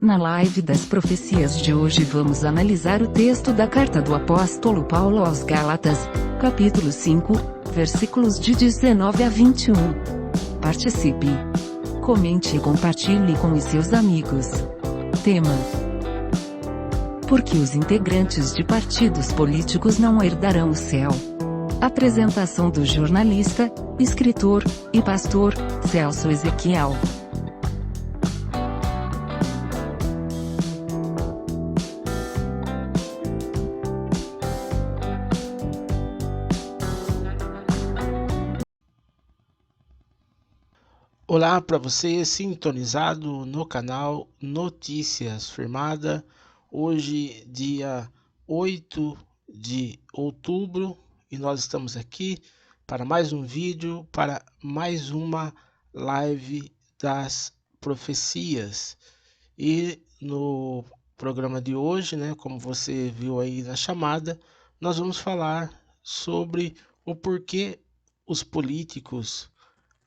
Na live das profecias de hoje vamos analisar o texto da carta do apóstolo Paulo aos Gálatas, capítulo 5, versículos de 19 a 21. Participe, comente e compartilhe com os seus amigos. Tema: por que os integrantes de partidos políticos não herdarão o céu? Apresentação do jornalista, escritor e pastor Celso Ezequiel. Olá para você sintonizado no canal Notícias Firmada. Hoje, dia 8 de outubro, e nós estamos aqui para mais um vídeo, para mais uma live das profecias. E no programa de hoje, como você viu aí na chamada, nós vamos falar sobre o porquê os políticos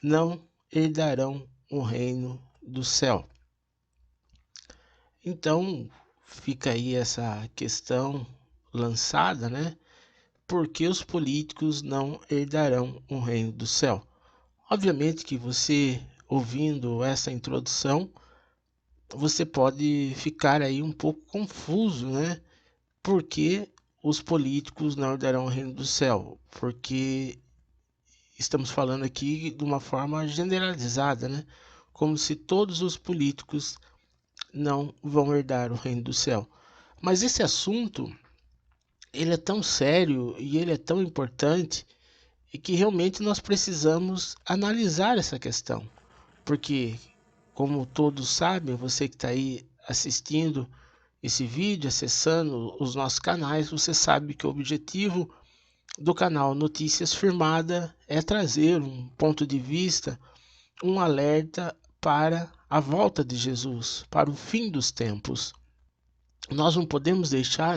não herdarão o reino do céu. Então, fica aí essa questão lançada, Por que os políticos não herdarão o reino do céu? Obviamente que você, ouvindo essa introdução, você pode ficar aí um pouco confuso, Por que os políticos não herdarão o reino do céu? Porque estamos falando aqui de uma forma generalizada, Como se todos os políticos não vão herdar o reino do céu. Mas esse assunto, ele é tão sério e ele é tão importante e que realmente nós precisamos analisar essa questão. Porque, como todos sabem, você que está aí assistindo esse vídeo, acessando os nossos canais, você sabe que o objetivo do canal Notícias Firmada é trazer um ponto de vista, um alerta para a volta de Jesus, para o fim dos tempos. Nós não podemos deixar,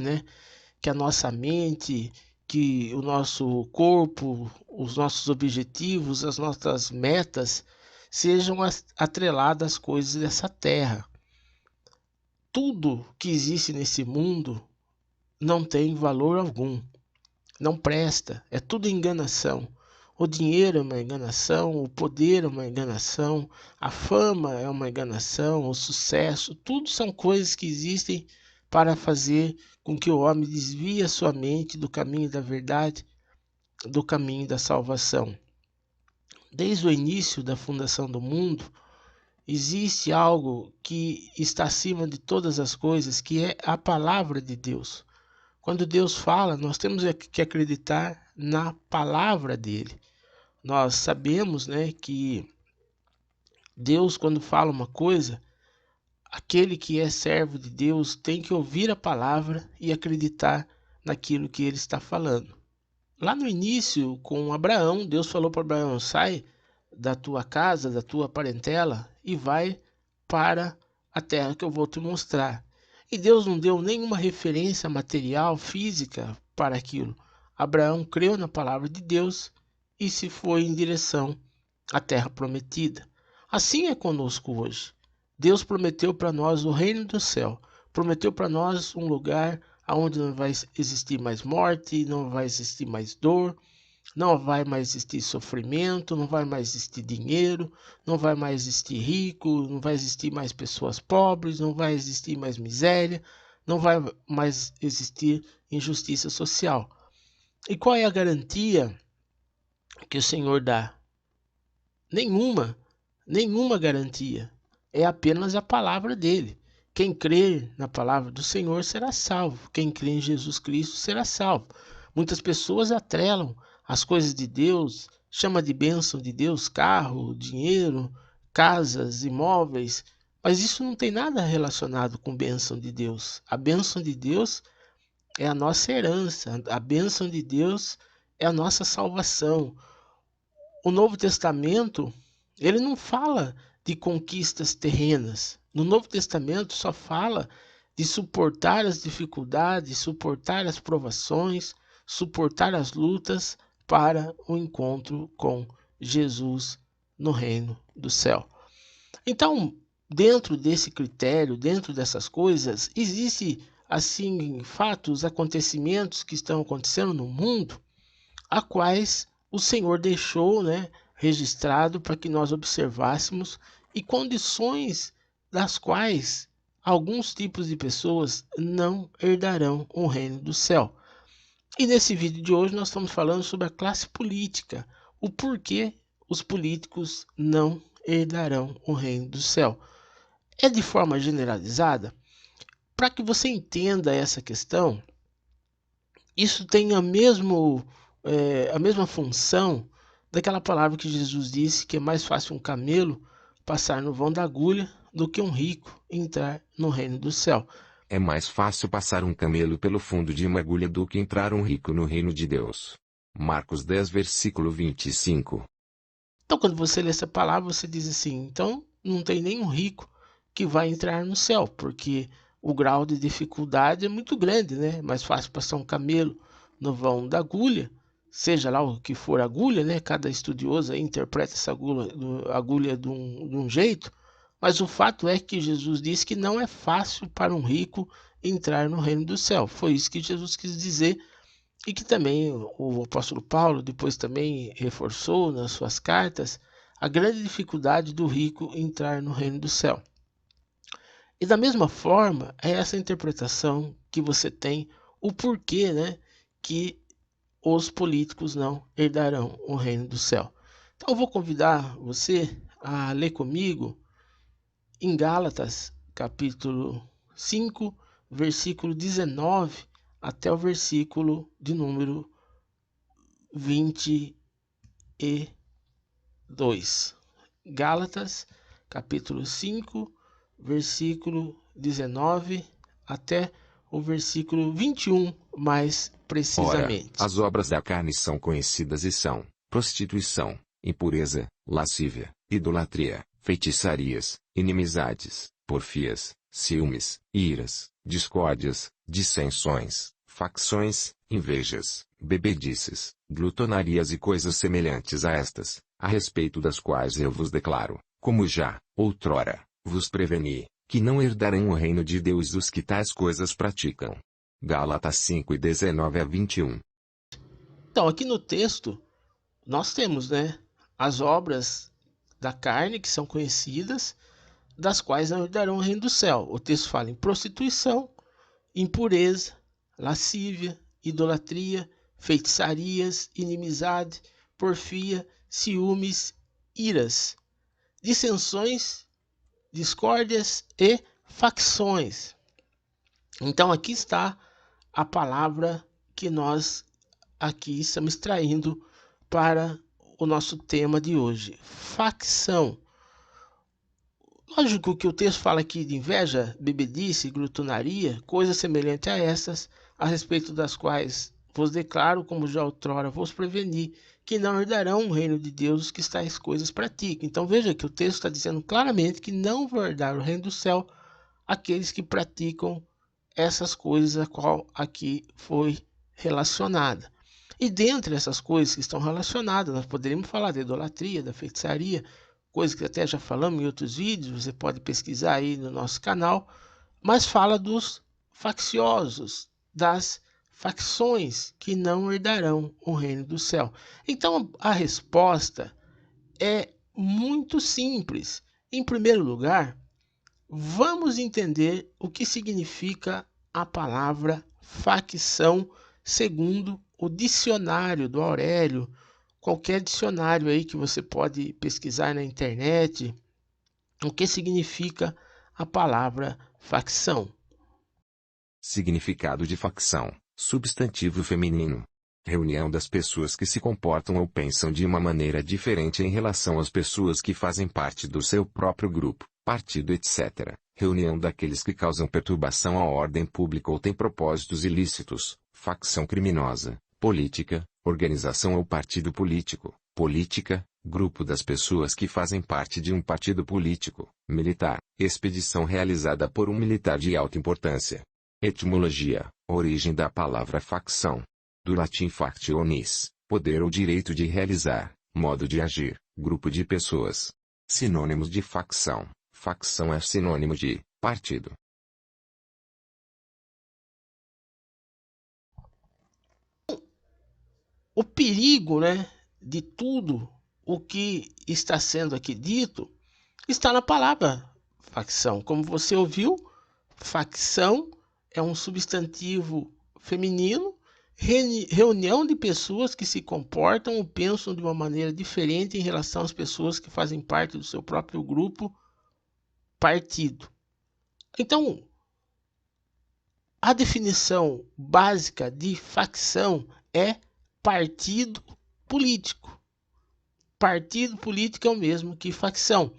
que a nossa mente, que o nosso corpo, os nossos objetivos, as nossas metas sejam atreladas às coisas dessa terra. Tudo que existe nesse mundo não tem valor algum. Não presta, é tudo enganação. O dinheiro é uma enganação, o poder é uma enganação, a fama é uma enganação, o sucesso, tudo são coisas que existem para fazer com que o homem desvie a sua mente do caminho da verdade, do caminho da salvação. Desde o início da fundação do mundo, existe algo que está acima de todas as coisas, que é a palavra de Deus. Quando Deus fala, nós temos que acreditar na palavra dele. Nós sabemos, que Deus, quando fala uma coisa, aquele que é servo de Deus tem que ouvir a palavra e acreditar naquilo que ele está falando. Lá no início, com Abraão, Deus falou para Abraão: sai da tua casa, da tua parentela e vai para a terra que eu vou te mostrar. E Deus não deu nenhuma referência material, física para aquilo. Abraão creu na palavra de Deus e se foi em direção à terra prometida. Assim é conosco hoje. Deus prometeu para nós o reino do céu. Prometeu para nós um lugar onde não vai existir mais morte, não vai existir mais dor, não vai mais existir sofrimento, não vai mais existir dinheiro, não vai mais existir rico, não vai existir mais pessoas pobres, não vai existir mais miséria, não vai mais existir injustiça social. E qual é a garantia que o Senhor dá? Nenhuma garantia. É apenas a palavra dele. Quem crer na palavra do Senhor será salvo. Quem crê em Jesus Cristo será salvo. Muitas pessoas atrelam as coisas de Deus, chama de bênção de Deus, carro, dinheiro, casas, imóveis, mas isso não tem nada relacionado com bênção de Deus. A bênção de Deus é a nossa herança, a bênção de Deus é a nossa salvação. O Novo Testamento, ele não fala de conquistas terrenas. No Novo Testamento só fala de suportar as dificuldades, suportar as provações, suportar as lutas para o encontro com Jesus no reino do céu. Então, dentro desse critério, dentro dessas coisas, existe assim fatos, acontecimentos que estão acontecendo no mundo, a quais o Senhor deixou, né, registrado para que nós observássemos, e condições das quais alguns tipos de pessoas não herdarão o reino do céu. E nesse vídeo de hoje nós estamos falando sobre a classe política, o porquê os políticos não herdarão o reino do céu. É de forma generalizada. Para que você entenda essa questão, isso tem a mesma função daquela palavra que Jesus disse que é mais fácil um camelo passar no vão da agulha do que um rico entrar no reino do céu. É mais fácil passar um camelo pelo fundo de uma agulha do que entrar um rico no reino de Deus. Marcos 10, versículo 25. Então, quando você lê essa palavra, você diz assim, então não tem nenhum rico que vai entrar no céu, porque o grau de dificuldade é muito grande, né? É mais fácil passar um camelo no vão da agulha, seja lá o que for agulha, né? Cada estudioso aí interpreta essa agulha de um jeito, mas o fato é que Jesus disse que não é fácil para um rico entrar no reino do céu. Foi isso que Jesus quis dizer, e que também o apóstolo Paulo depois também reforçou nas suas cartas, a grande dificuldade do rico entrar no reino do céu. E da mesma forma, é essa interpretação que você tem, o porquê, né, que os políticos não herdarão o reino do céu. Então eu vou convidar você a ler comigo em Gálatas, capítulo 5, versículo 19, até o versículo de número 22. Gálatas, capítulo 5, versículo 19 até o versículo 21, mais precisamente. Ora, as obras da carne são conhecidas e são: prostituição, impureza, lascívia, idolatria, feitiçarias, inimizades, porfias, ciúmes, iras, discórdias, dissensões, facções, invejas, bebedices, glutonarias e coisas semelhantes a estas, a respeito das quais eu vos declaro, como já, outrora, vos preveni, que não herdarão o reino de Deus os que tais coisas praticam. Gálatas 5 e 19 a 21. Então, aqui no texto, nós temos, né, as obras da carne que são conhecidas, das quais não herdarão o reino do céu. O texto fala em prostituição, impureza, lascívia, idolatria, feitiçarias, inimizade, porfia, ciúmes, iras, dissensões, discórdias e facções. Então aqui está a palavra que nós aqui estamos extraindo para o nosso tema de hoje: facção. Lógico que o texto fala aqui de inveja, bebedice, glutonaria, coisas semelhantes a essas, a respeito das quais vos declaro, como já outrora vos preveni, que não herdarão o reino de Deus os que tais coisas praticam. Então veja que o texto está dizendo claramente que não vão herdar o reino do céu aqueles que praticam essas coisas a qual aqui foi relacionada. E dentre essas coisas que estão relacionadas, nós poderíamos falar da idolatria, da feitiçaria, coisa que até já falamos em outros vídeos, você pode pesquisar aí no nosso canal, mas fala dos facciosos, das facções que não herdarão o reino do céu. Então a resposta é muito simples. Em primeiro lugar, vamos entender o que significa a palavra facção segundo o dicionário do Aurélio, qualquer dicionário aí que você pode pesquisar na internet, o que significa a palavra facção. Significado de facção: substantivo feminino. Reunião das pessoas que se comportam ou pensam de uma maneira diferente em relação às pessoas que fazem parte do seu próprio grupo, partido, etc. Reunião daqueles que causam perturbação à ordem pública ou têm propósitos ilícitos. Facção criminosa, política, organização ou partido político, política, grupo das pessoas que fazem parte de um partido político, militar, expedição realizada por um militar de alta importância. Etimologia: origem da palavra facção. Do latim factionis, poder ou direito de realizar, modo de agir, grupo de pessoas. Sinônimos de facção: Facção é sinônimo de partido. O perigo, né, de tudo o que está sendo aqui dito está na palavra facção. Como você ouviu, facção é um substantivo feminino, reunião de pessoas que se comportam ou pensam de uma maneira diferente em relação às pessoas que fazem parte do seu próprio grupo, partido. Então, a definição básica de facção é partido político. Partido político é o mesmo que facção.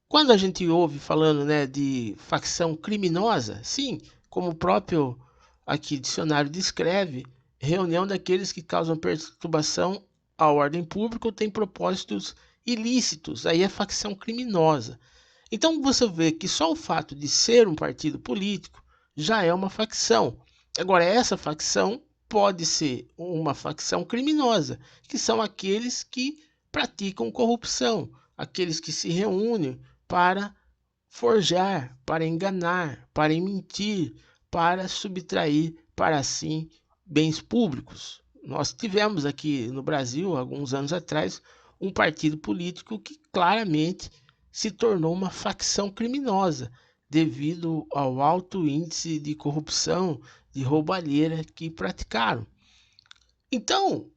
Quando a gente ouve falando, né, de facção criminosa, sim, como o próprio aqui dicionário descreve, reunião daqueles que causam perturbação à ordem pública ou têm propósitos ilícitos, aí é facção criminosa. Então você vê que só o fato de ser um partido político já é uma facção. Agora, essa facção pode ser uma facção criminosa, que são aqueles que praticam corrupção, aqueles que se reúnem para forjar, para enganar, para mentir, para subtrair para si bens públicos. Nós tivemos aqui no Brasil, alguns anos atrás, um partido político que claramente se tornou uma facção criminosa devido ao alto índice de corrupção, de roubalheira que praticaram. Então,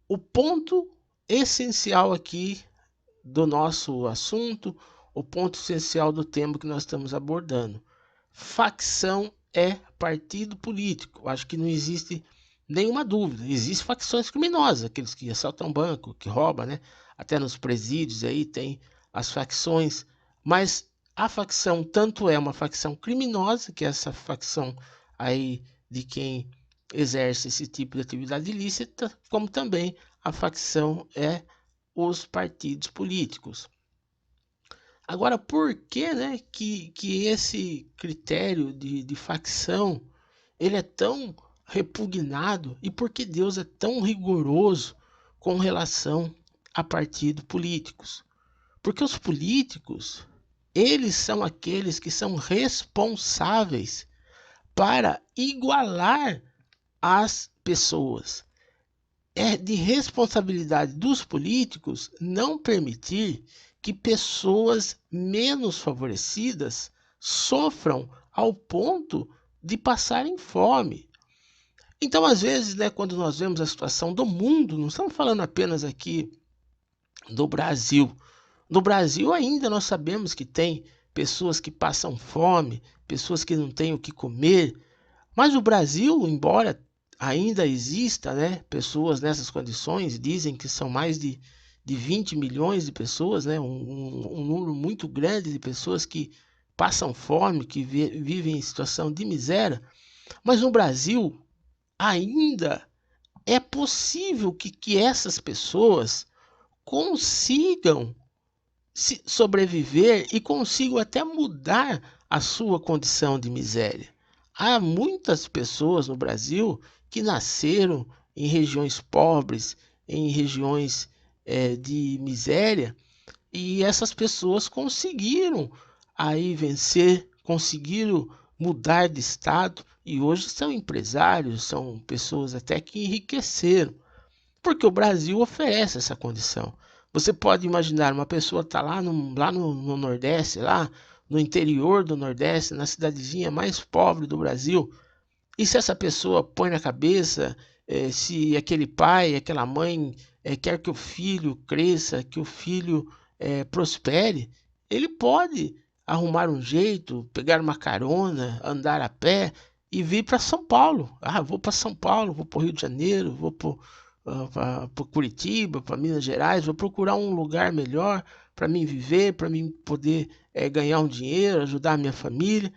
o ponto essencial aqui do nosso assunto, o ponto essencial do tema que nós estamos abordando. Facção é partido político. Acho que não existe nenhuma dúvida. Existem facções criminosas, aqueles que assaltam banco, que roubam, né? Até nos presídios aí tem as facções. Mas a facção tanto é uma facção criminosa, que é essa facção aí de quem exerce esse tipo de atividade ilícita, como também a facção é os partidos políticos. Agora, por que, né, que esse critério de facção ele é tão repugnado e por que Deus é tão rigoroso com relação a partidos políticos? Porque os políticos, eles são aqueles que são responsáveis para igualar as pessoas. É de responsabilidade dos políticos não permitir que pessoas menos favorecidas sofram ao ponto de passarem fome. Então, às vezes, né, quando nós vemos a situação do mundo, não estamos falando apenas aqui do Brasil. No Brasil ainda nós sabemos que tem pessoas que passam fome, pessoas que não têm o que comer, mas o Brasil, embora ainda exista, né, pessoas nessas condições, dizem que são mais de 20 milhões de pessoas, né, um número muito grande de pessoas que passam fome, que vivem em situação de miséria, mas no Brasil ainda é possível que essas pessoas consigam sobreviver e consigam até mudar a sua condição de miséria. Há muitas pessoas no Brasil que nasceram em regiões pobres, em regiões de miséria, e essas pessoas conseguiram aí vencer, conseguiram mudar de estado e hoje são empresários, são pessoas até que enriqueceram, porque o Brasil oferece essa condição. Você pode imaginar uma pessoa tá lá no Nordeste, lá no interior do Nordeste, na cidadezinha mais pobre do Brasil, e se essa pessoa põe na cabeça, se aquele pai, aquela mãe quer que o filho cresça, que o filho prospere, ele pode arrumar um jeito, pegar uma carona, andar a pé e vir para São Paulo. Ah, vou para São Paulo, vou para o Rio de Janeiro, vou para Curitiba, para Minas Gerais, vou procurar um lugar melhor para mim viver, para mim poder ganhar um dinheiro, ajudar a minha família.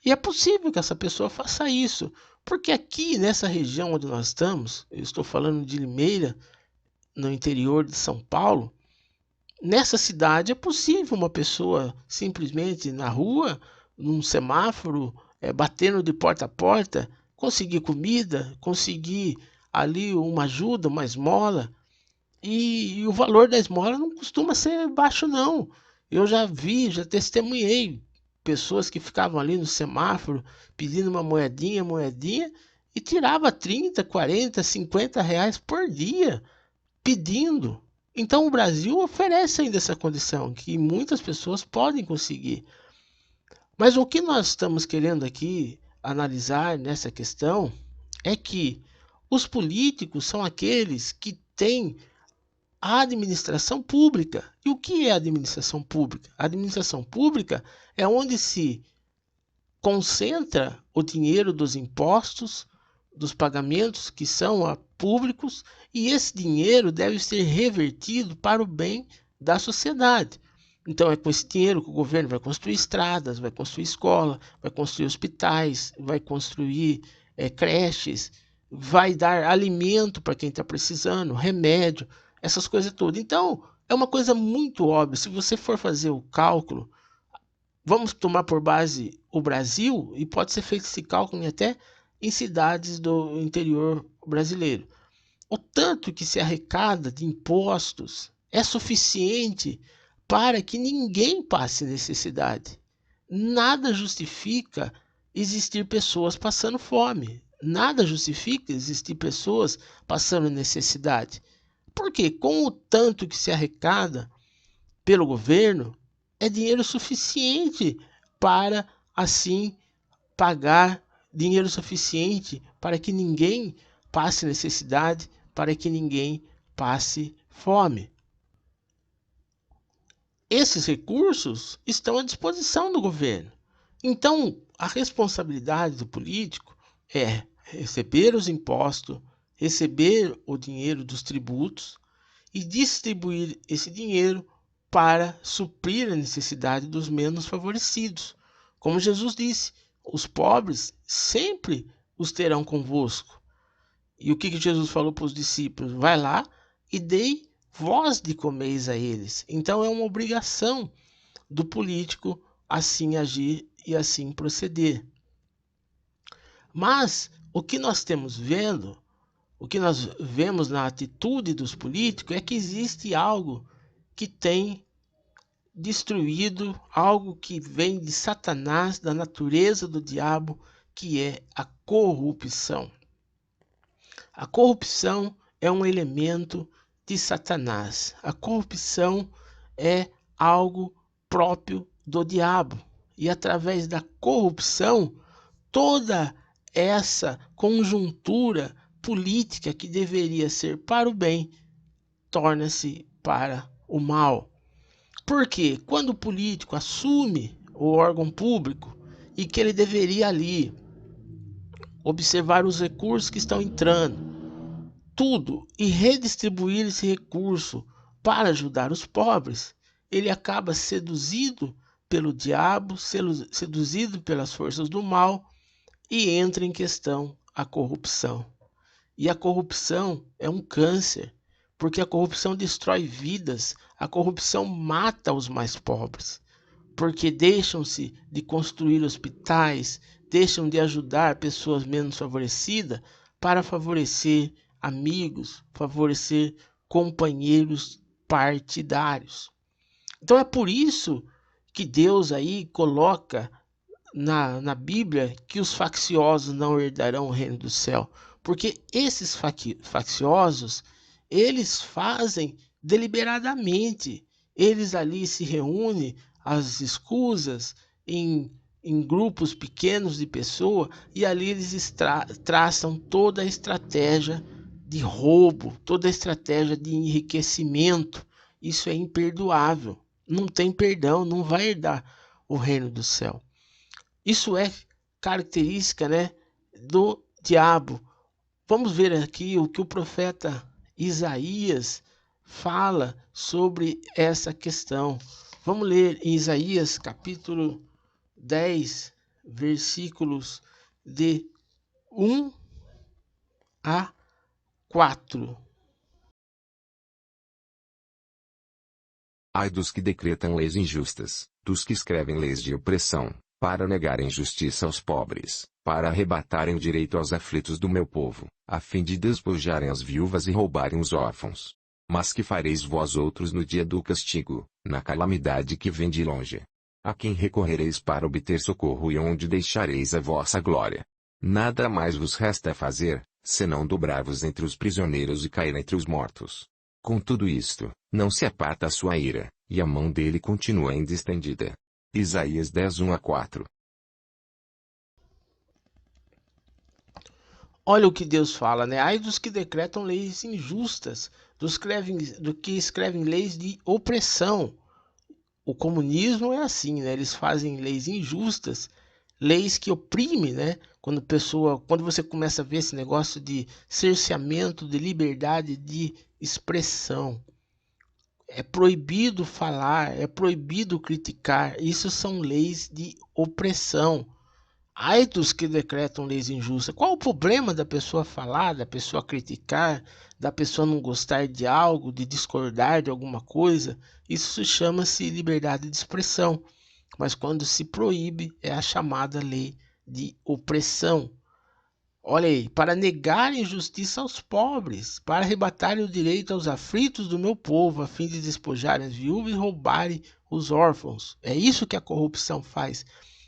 E é possível que essa pessoa faça isso, porque aqui nessa região onde nós estamos, eu estou falando de Limeira, no interior de São Paulo, nessa cidade é possível uma pessoa simplesmente na rua, num semáforo, batendo de porta a porta, conseguir comida, conseguir ali uma ajuda, uma esmola, e o valor da esmola não costuma ser baixo não. Eu já vi, já testemunhei pessoas que ficavam ali no semáforo pedindo uma moedinha, e tirava 30, 40, 50 reais por dia pedindo. Então o Brasil oferece ainda essa condição que muitas pessoas podem conseguir. Mas o que nós estamos querendo aqui analisar nessa questão é que os políticos são aqueles que têm a administração pública. E o que é a administração pública? A administração pública é onde se concentra o dinheiro dos impostos, dos pagamentos que são públicos, e esse dinheiro deve ser revertido para o bem da sociedade. Então é com esse dinheiro que o governo vai construir estradas, vai construir escola, vai construir hospitais, vai construir creches, vai dar alimento para quem está precisando, remédio, essas coisas todas. Então é uma coisa muito óbvia. Se você for fazer o cálculo, vamos tomar por base o Brasil, e pode ser feito esse cálculo até em cidades do interior brasileiro. O tanto que se arrecada de impostos é suficiente para que ninguém passe necessidade. Nada justifica existir pessoas passando fome. Nada justifica existir pessoas passando necessidade. Porque com o tanto que se arrecada pelo governo, é dinheiro suficiente para, assim, pagar, dinheiro suficiente para que ninguém passe necessidade, para que ninguém passe fome. Esses recursos estão à disposição do governo. Então, a responsabilidade do político é receber os impostos, receber o dinheiro dos tributos e distribuir esse dinheiro para suprir a necessidade dos menos favorecidos. Como Jesus disse, os pobres sempre os terão convosco. E o que Jesus falou para os discípulos? Vai lá e dei vós de comeis a eles. Então é uma obrigação do político assim agir e assim proceder. Mas o que nós temos vendo, o que nós vemos na atitude dos políticos é que existe algo que tem destruído, algo que vem de Satanás, da natureza do diabo, que é a corrupção. A corrupção é um elemento de Satanás. A corrupção é algo próprio do diabo. E através da corrupção, toda essa conjuntura política que deveria ser para o bem, torna-se para o mal. Porque quando o político assume o órgão público e que ele deveria ali observar os recursos que estão entrando, tudo, e redistribuir esse recurso para ajudar os pobres, ele acaba seduzido pelo diabo, seduzido pelas forças do mal, e entra em questão a corrupção. E a corrupção é um câncer, porque a corrupção destrói vidas, a corrupção mata os mais pobres, porque deixam-se de construir hospitais, deixam de ajudar pessoas menos favorecidas para favorecer amigos, favorecer companheiros partidários. Então é por isso que Deus aí coloca na Bíblia que os facciosos não herdarão o reino do céu, porque esses facciosos, eles fazem deliberadamente, eles ali se reúnem às escusas em grupos pequenos de pessoas, e ali eles traçam toda a estratégia de roubo, toda a estratégia de enriquecimento. Isso é imperdoável, não tem perdão, não vai herdar o reino do céu. Isso é característica, né, do diabo. Vamos ver aqui o que o profeta Isaías fala sobre essa questão. Vamos ler em Isaías capítulo 10, versículos de 1 a 4. Ai dos que decretam leis injustas, dos que escrevem leis de opressão, para negarem justiça aos pobres, para arrebatarem o direito aos aflitos do meu povo, a fim de despojarem as viúvas e roubarem os órfãos. Mas que fareis vós outros no dia do castigo, na calamidade que vem de longe? A quem recorrereis para obter socorro e onde deixareis a vossa glória? Nada mais vos resta fazer, senão dobrar-vos entre os prisioneiros e cair entre os mortos. Com tudo isto, não se aparta a sua ira, e a mão dele continua ainda estendida. Isaías 10, 1-4. Olha o que Deus fala, né? Ai dos que decretam leis injustas, do que escrevem leis de opressão. O comunismo é assim, né? Eles fazem leis injustas, leis que oprimem, né? Quando você começa a ver esse negócio de cerceamento de liberdade de expressão, é proibido falar, é proibido criticar. Isso são leis de opressão. Ai dos que decretam leis injustas. Qual o problema da pessoa falar, da pessoa criticar, da pessoa não gostar de algo, de discordar de alguma coisa? Isso chama-se liberdade de expressão. Mas quando se proíbe, é a chamada lei de opressão. Olha aí, para negarem justiça aos pobres, para arrebatarem o direito aos aflitos do meu povo, a fim de despojarem as viúvas e roubarem os órfãos. É isso que a corrupção faz.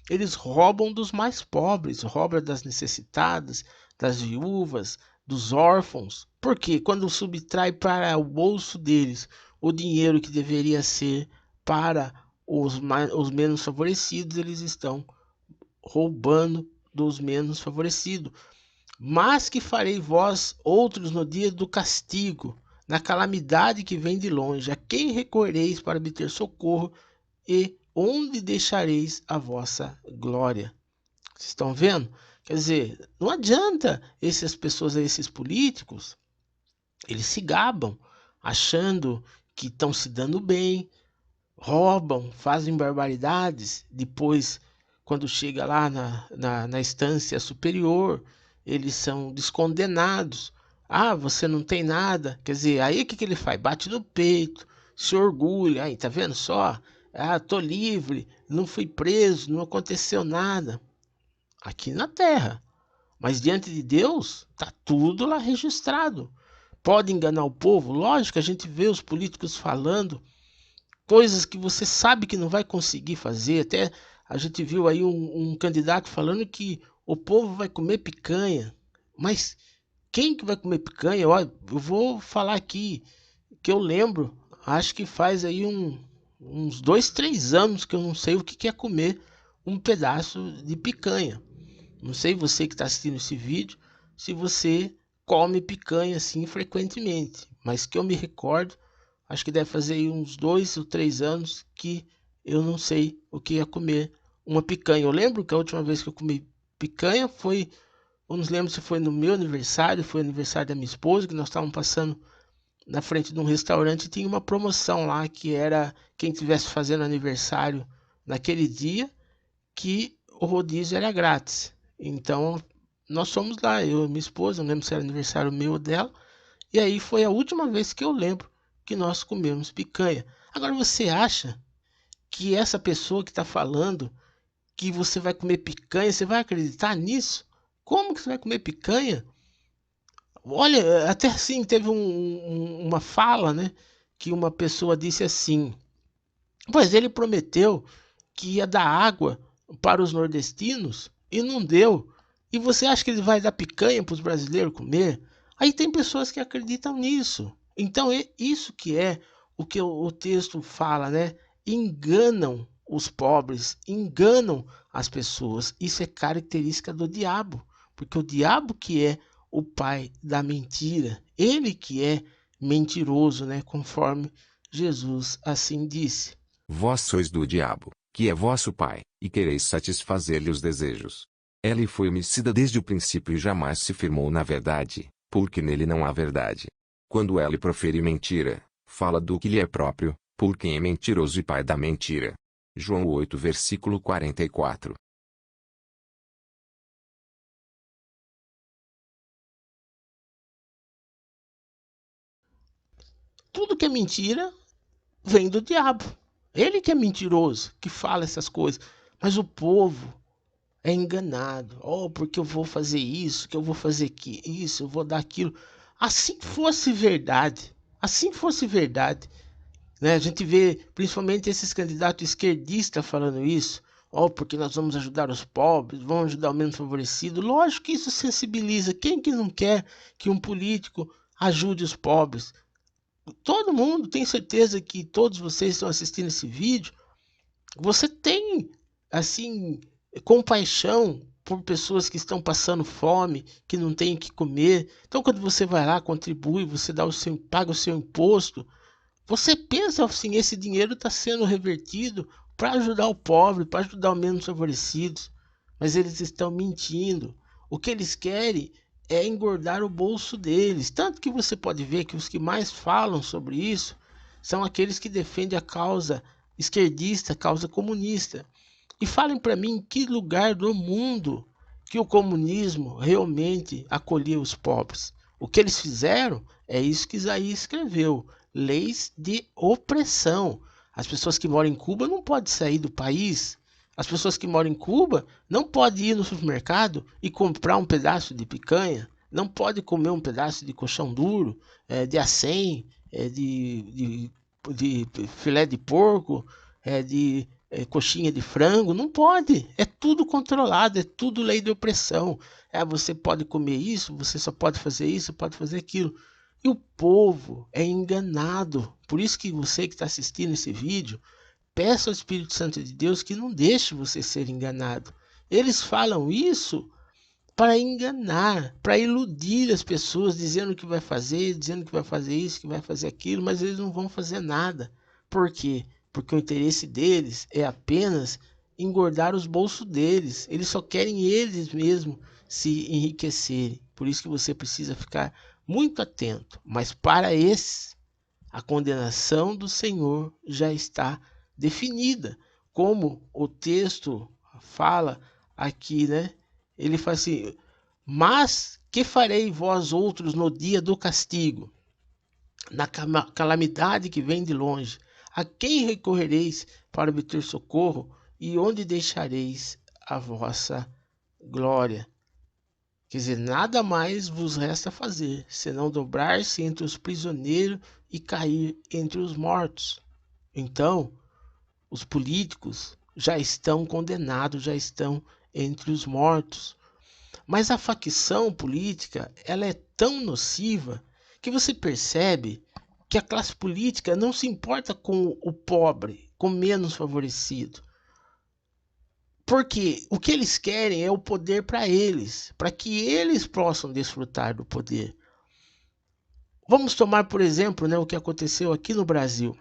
Eles roubam dos mais pobres, roubam das necessitadas, das viúvas, dos órfãos. Porque quando subtrai para o bolso deles o dinheiro que deveria ser para os menos favorecidos, eles estão roubando dos menos favorecidos. Mas que farei vós outros no dia do castigo, na calamidade que vem de longe? A quem recorrereis para obter socorro e onde deixareis a vossa glória? Vocês estão vendo? Quer dizer, não adianta essas pessoas, esses políticos, eles se gabam, achando que estão se dando bem, roubam, fazem barbaridades, depois, quando chega lá na instância superior, eles são descondenados. Ah, você não tem nada. Quer dizer, aí o que ele faz? Bate no peito, se orgulha. Aí, tá vendo só? Ah, tô livre, não fui preso, não aconteceu nada. Aqui na terra. Mas diante de Deus, tá tudo lá registrado. Pode enganar o povo? Lógico, a gente vê os políticos falando coisas que você sabe que não vai conseguir fazer. Até a gente viu aí um candidato falando que o povo vai comer picanha. Mas quem que vai comer picanha? Olha, eu vou falar aqui que eu lembro, acho que faz aí uns 2, 3 anos que eu não sei o que é comer um pedaço de picanha. Não sei você que está assistindo esse vídeo, se você come picanha assim frequentemente, mas que eu me recordo, acho que deve fazer aí uns 2 ou 3 anos que eu não sei o que é comer uma picanha. Eu lembro que a última vez que eu comi picanha foi, eu não lembro se foi no meu aniversário, foi aniversário da minha esposa, que nós estávamos passando na frente de um restaurante e tinha uma promoção lá que era quem estivesse fazendo aniversário naquele dia, que o rodízio era grátis. Então nós fomos lá, eu e minha esposa, não lembro se era aniversário meu ou dela, e aí foi a última vez que eu lembro que nós comemos picanha. Agora você acha que essa pessoa que está falando que você vai comer picanha, você vai acreditar nisso? Como que você vai comer picanha? Olha, até assim, teve uma fala, né? Que uma pessoa disse assim, pois ele prometeu que ia dar água para os nordestinos e não deu. E você acha que ele vai dar picanha para os brasileiros comer? Aí tem pessoas que acreditam nisso. Então é isso que é o que o texto fala, né? Enganam os pobres, enganam as pessoas. Isso é característica do diabo, porque o diabo que é o pai da mentira, ele que é mentiroso, né? Conforme Jesus assim disse. Vós sois do diabo, que é vosso pai, e quereis satisfazer-lhe os desejos. Ele foi homicida desde o princípio e jamais se firmou na verdade, porque nele não há verdade. Quando ele profere mentira, fala do que lhe é próprio, por quem é mentiroso e pai da mentira. João 8, versículo 44. Tudo que é mentira vem do diabo. Ele que é mentiroso, que fala essas coisas. Mas o povo é enganado. Oh, porque eu vou fazer isso, que eu vou fazer isso, eu vou dar aquilo. Assim fosse verdade, assim fosse verdade, né? A gente vê principalmente esses candidatos esquerdistas falando isso, ó, porque nós vamos ajudar os pobres, vamos ajudar o menos favorecido. Lógico que isso sensibiliza. Quem que não quer que um político ajude os pobres? Todo mundo, tem certeza que todos vocês estão assistindo esse vídeo, você tem, assim, compaixão por pessoas que estão passando fome, que não têm o que comer. Então, quando você vai lá, contribui, você paga o seu imposto, você pensa assim, esse dinheiro está sendo revertido para ajudar o pobre, para ajudar os menos favorecidos. Mas eles estão mentindo. O que eles querem é engordar o bolso deles. Tanto que você pode ver que os que mais falam sobre isso são aqueles que defendem a causa esquerdista, a causa comunista. E falem para mim em que lugar do mundo que o comunismo realmente acolheu os pobres. O que eles fizeram é isso que Isaías escreveu: leis de opressão. As pessoas que moram em Cuba não podem sair do país. As pessoas que moram em Cuba não podem ir no supermercado e comprar um pedaço de picanha. Não pode comer um pedaço de colchão duro, de acém, de filé de porco, de coxinha de frango. Não pode. É tudo controlado, é tudo lei de opressão. Você pode comer isso, você só pode fazer isso, pode fazer aquilo. E o povo é enganado. Por isso que você que está assistindo esse vídeo, peça ao Espírito Santo de Deus que não deixe você ser enganado. Eles falam isso para enganar, para iludir as pessoas, dizendo que vai fazer, dizendo que vai fazer isso, que vai fazer aquilo, mas eles não vão fazer nada. Por quê? Porque o interesse deles é apenas engordar os bolsos deles. Eles só querem eles mesmos se enriquecerem. Por isso que você precisa ficar muito atento. Mas para esses, a condenação do Senhor já está definida. Como o texto fala aqui, né? Ele fala assim: mas que farei vós outros no dia do castigo, na calamidade que vem de longe? A quem recorrereis para obter socorro? E onde deixareis a vossa glória? Quer dizer, nada mais vos resta fazer, senão dobrar-se entre os prisioneiros e cair entre os mortos. Então, os políticos já estão condenados, já estão entre os mortos. Mas a facção política, ela é tão nociva que você percebe que a classe política não se importa com o pobre, com o menos favorecido. Porque o que eles querem é o poder para eles, para que eles possam desfrutar do poder. Vamos tomar, por exemplo, né, o que aconteceu aqui no Brasil,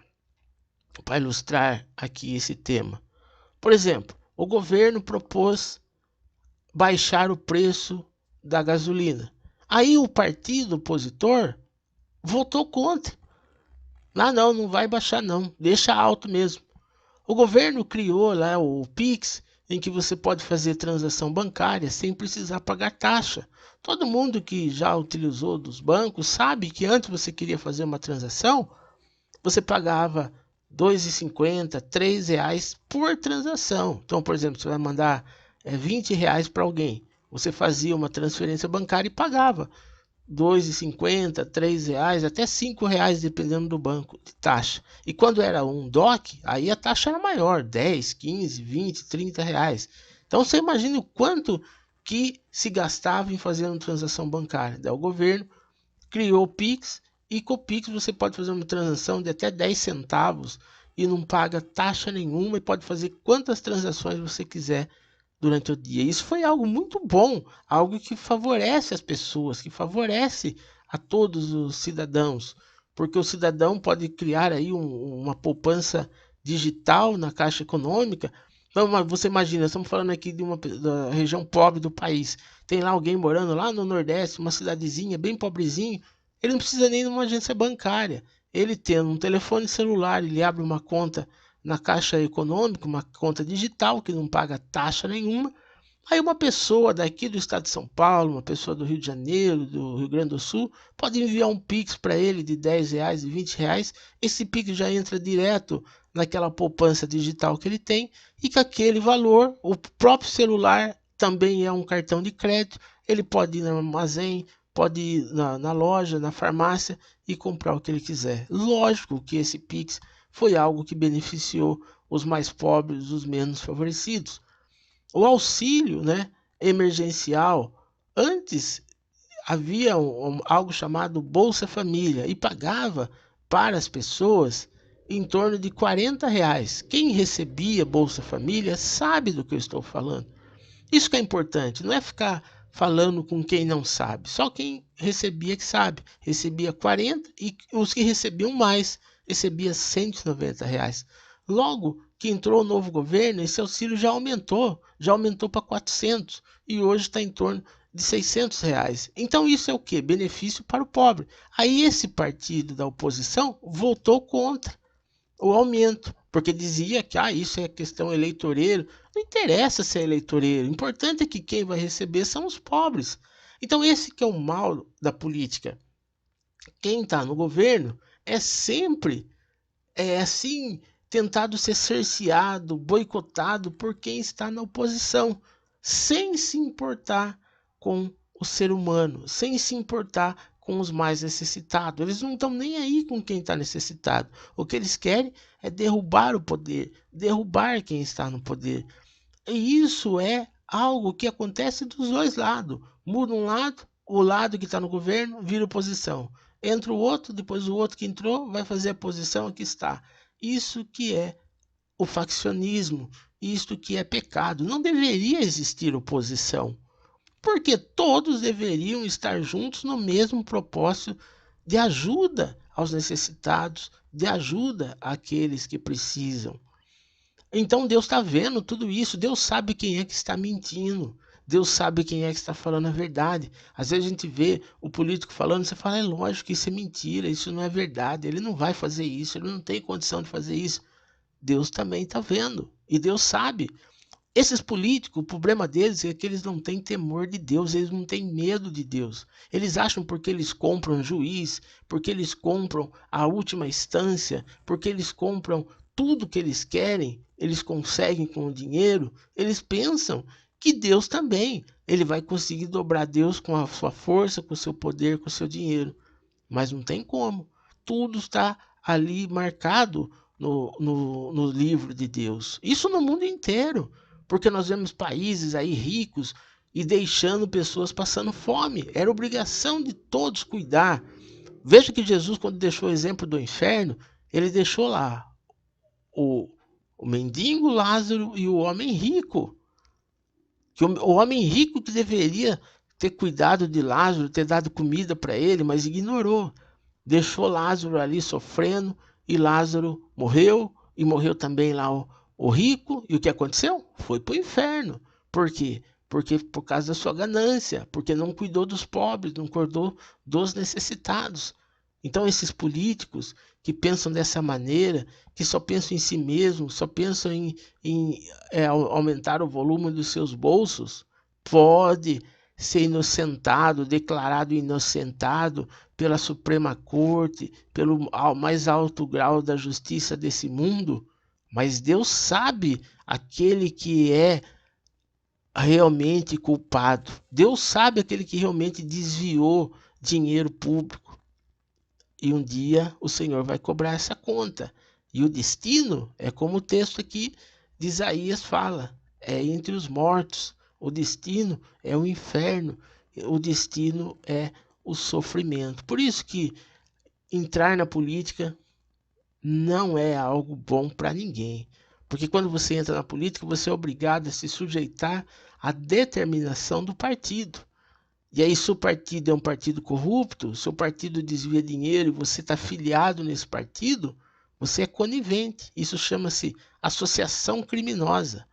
para ilustrar aqui esse tema. Por exemplo, o governo propôs baixar o preço da gasolina. Aí o partido opositor votou contra. Não vai baixar não, deixa alto mesmo. O governo criou lá o Pix, em que você pode fazer transação bancária sem precisar pagar taxa. Todo mundo que já utilizou dos bancos sabe que antes você queria fazer uma transação, você pagava R$ 2,50, R$ 3 por transação. Então, por exemplo, você vai mandar R$ 20 para alguém. Você fazia uma transferência bancária e pagava R$ 2,50, R$ 3, até R$ 5, dependendo do banco, de taxa. E quando era um DOC, aí a taxa era maior, 10, 15, 20, R$ 30. Então você imagina o quanto que se gastava em fazer uma transação bancária. Daí o governo criou o Pix, e com o Pix você pode fazer uma transação de até 10 centavos e não paga taxa nenhuma e pode fazer quantas transações você quiser durante o dia. Isso foi algo muito bom, algo que favorece as pessoas, que favorece a todos os cidadãos, porque o cidadão pode criar aí uma poupança digital na Caixa Econômica. Então, você imagina, estamos falando aqui da região pobre do país, tem lá alguém morando lá no Nordeste, uma cidadezinha bem pobrezinho, ele não precisa nem de uma agência bancária, ele tendo um telefone celular, ele abre uma conta na Caixa Econômica, uma conta digital que não paga taxa nenhuma. Aí uma pessoa daqui do estado de São Paulo, uma pessoa do Rio de Janeiro, do Rio Grande do Sul, pode enviar um Pix para ele de R$ 10, de R$ 20. Esse Pix já entra direto naquela poupança digital que ele tem, e com aquele valor, o próprio celular também é um cartão de crédito, ele pode ir no armazém, pode ir na loja, na farmácia e comprar o que ele quiser. Lógico que esse Pix foi algo que beneficiou os mais pobres, os menos favorecidos. O auxílio, né, emergencial, antes havia algo chamado Bolsa Família e pagava para as pessoas em torno de R$ 40. Quem recebia Bolsa Família sabe do que eu estou falando. Isso que é importante, não é ficar falando com quem não sabe. Só quem recebia que sabe. Recebia 40 e os que recebiam mais recebia R$ 190. Logo que entrou o novo governo, esse auxílio já aumentou para 400 e hoje está em torno de R$ 600. Então isso é o que? Benefício para o pobre. Aí esse partido da oposição votou contra o aumento, porque dizia que isso é questão eleitoreiro. Não interessa se é eleitoreiro, o importante é que quem vai receber são os pobres. Então esse que é o mal da política. Quem está no governo é sempre assim, tentado ser cerceado, boicotado por quem está na oposição, sem se importar com o ser humano, sem se importar com os mais necessitados. Eles não estão nem aí com quem está necessitado. O que eles querem é derrubar o poder, derrubar quem está no poder. E isso é algo que acontece dos dois lados. Muda um lado, o lado que está no governo vira oposição. Entra o outro, depois o outro que entrou vai fazer a posição que está. Isso que é o faccionismo, isto que é pecado. Não deveria existir oposição, porque todos deveriam estar juntos no mesmo propósito de ajuda aos necessitados, de ajuda àqueles que precisam. Então Deus está vendo tudo isso, Deus sabe quem é que está mentindo, Deus sabe quem é que está falando a verdade. Às vezes a gente vê o político falando, você fala, é lógico que isso é mentira, isso não é verdade, ele não vai fazer isso, ele não tem condição de fazer isso. Deus também está vendo e Deus sabe. Esses políticos, o problema deles é que eles não têm temor de Deus, eles não têm medo de Deus. Eles acham porque eles compram juiz, porque eles compram a última instância, porque eles compram tudo que eles querem, eles conseguem com o dinheiro, eles pensam que Deus também, ele vai conseguir dobrar Deus com a sua força, com o seu poder, com o seu dinheiro. Mas não tem como. Tudo está ali marcado no livro de Deus. Isso no mundo inteiro. Porque nós vemos países aí ricos e deixando pessoas passando fome. Era obrigação de todos cuidar. Veja que Jesus, quando deixou o exemplo do inferno, ele deixou lá o mendigo, Lázaro e o homem rico. Que o homem rico que deveria ter cuidado de Lázaro, ter dado comida para ele, mas ignorou. Deixou Lázaro ali sofrendo e Lázaro morreu e morreu também lá o rico. E o que aconteceu? Foi para o inferno. Por quê? Porque por causa da sua ganância, porque não cuidou dos pobres, não cuidou dos necessitados. Então esses políticos que pensam dessa maneira, que só pensam em si mesmos, só pensam em aumentar o volume dos seus bolsos, pode ser inocentado, declarado inocentado pela Suprema Corte, pelo mais alto grau da justiça desse mundo, mas Deus sabe aquele que é realmente culpado. Deus sabe aquele que realmente desviou dinheiro público. E um dia o Senhor vai cobrar essa conta. E o destino é como o texto aqui de Isaías fala, é entre os mortos. O destino é o inferno, o destino é o sofrimento. Por isso que entrar na política não é algo bom para ninguém. Porque quando você entra na política, você é obrigado a se sujeitar à determinação do partido. E aí, se o partido é um partido corrupto, se o partido desvia dinheiro e você está filiado nesse partido, você é conivente. Isso chama-se associação criminosa.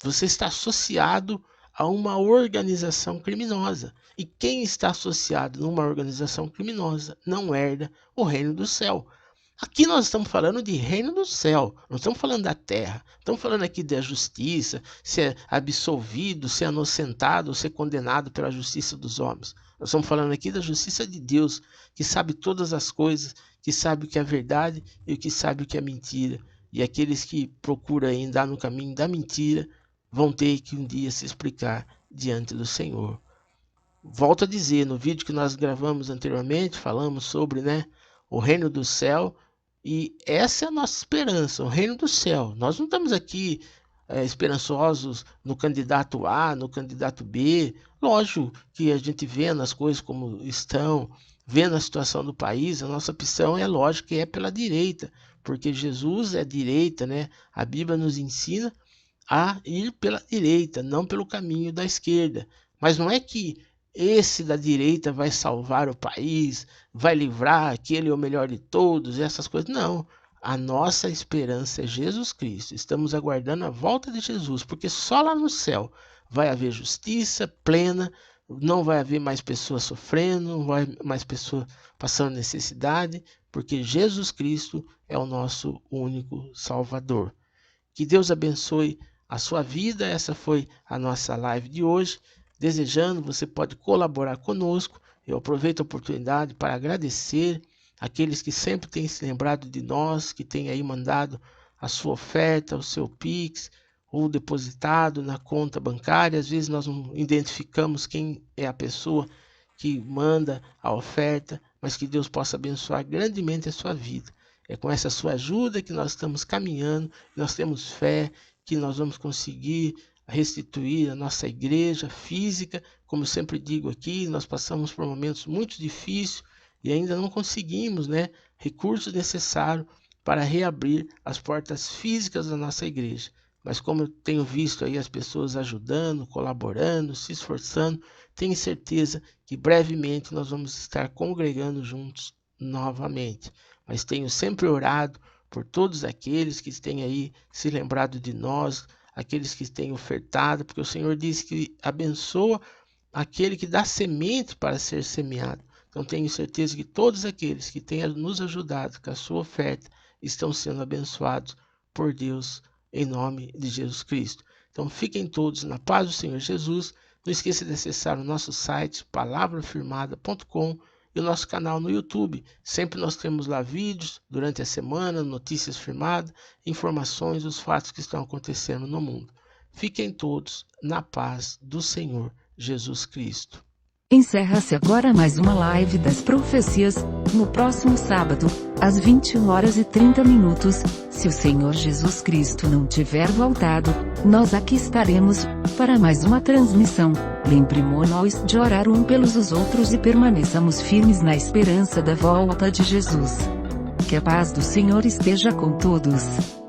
Você está associado a uma organização criminosa. E quem está associado numa organização criminosa não herda o reino do céu. Aqui nós estamos falando de reino do céu, não estamos falando da terra. Estamos falando aqui da justiça, ser absolvido, ser inocentado, ser condenado pela justiça dos homens. Nós estamos falando aqui da justiça de Deus, que sabe todas as coisas, que sabe o que é verdade e o que sabe o que é mentira. E aqueles que procuram andar no caminho da mentira vão ter que um dia se explicar diante do Senhor. Volto a dizer, no vídeo que nós gravamos anteriormente, falamos sobre, né, o reino do céu, e essa é a nossa esperança, o reino do céu. Nós não estamos aqui esperançosos no candidato A, no candidato B. Lógico que a gente vendo as coisas como estão, vendo a situação do país, a nossa opção é lógico que é pela direita, porque Jesus é direita, né? A Bíblia nos ensina a ir pela direita, não pelo caminho da esquerda. Mas não é que esse da direita vai salvar o país, vai livrar, que ele é o melhor de todos, essas coisas. Não. A nossa esperança é Jesus Cristo. Estamos aguardando a volta de Jesus, porque só lá no céu vai haver justiça plena, não vai haver mais pessoas sofrendo, não vai mais pessoas passando necessidade, porque Jesus Cristo é o nosso único Salvador. Que Deus abençoe a sua vida. Essa foi a nossa live de hoje. Desejando, você pode colaborar conosco. Eu aproveito a oportunidade para agradecer aqueles que sempre têm se lembrado de nós, que têm aí mandado a sua oferta, o seu Pix, ou depositado na conta bancária. Às vezes nós não identificamos quem é a pessoa que manda a oferta, mas que Deus possa abençoar grandemente a sua vida. É com essa sua ajuda que nós estamos caminhando, nós temos fé que nós vamos conseguir restituir a nossa igreja física. Como eu sempre digo aqui, nós passamos por momentos muito difíceis e ainda não conseguimos, né, recursos necessários para reabrir as portas físicas da nossa igreja. Mas como eu tenho visto aí as pessoas ajudando, colaborando, se esforçando, tenho certeza que brevemente nós vamos estar congregando juntos novamente. Mas tenho sempre orado por todos aqueles que têm aí se lembrado de nós, aqueles que têm ofertado, porque o Senhor diz que abençoa aquele que dá semente para ser semeado. Então tenho certeza que todos aqueles que têm nos ajudado com a sua oferta estão sendo abençoados por Deus, em nome de Jesus Cristo. Então fiquem todos na paz do Senhor Jesus. Não esqueça de acessar o nosso site palavrafirmada.com e o nosso canal no YouTube. Sempre nós temos lá vídeos durante a semana, notícias firmadas, informações dos fatos que estão acontecendo no mundo. Fiquem todos na paz do Senhor Jesus Cristo. Encerra-se agora mais uma live das profecias. No próximo sábado, às 21h30, se o Senhor Jesus Cristo não tiver voltado, nós aqui estaremos para mais uma transmissão. Lembremos-nos de orar um pelos outros e permaneçamos firmes na esperança da volta de Jesus. Que a paz do Senhor esteja com todos.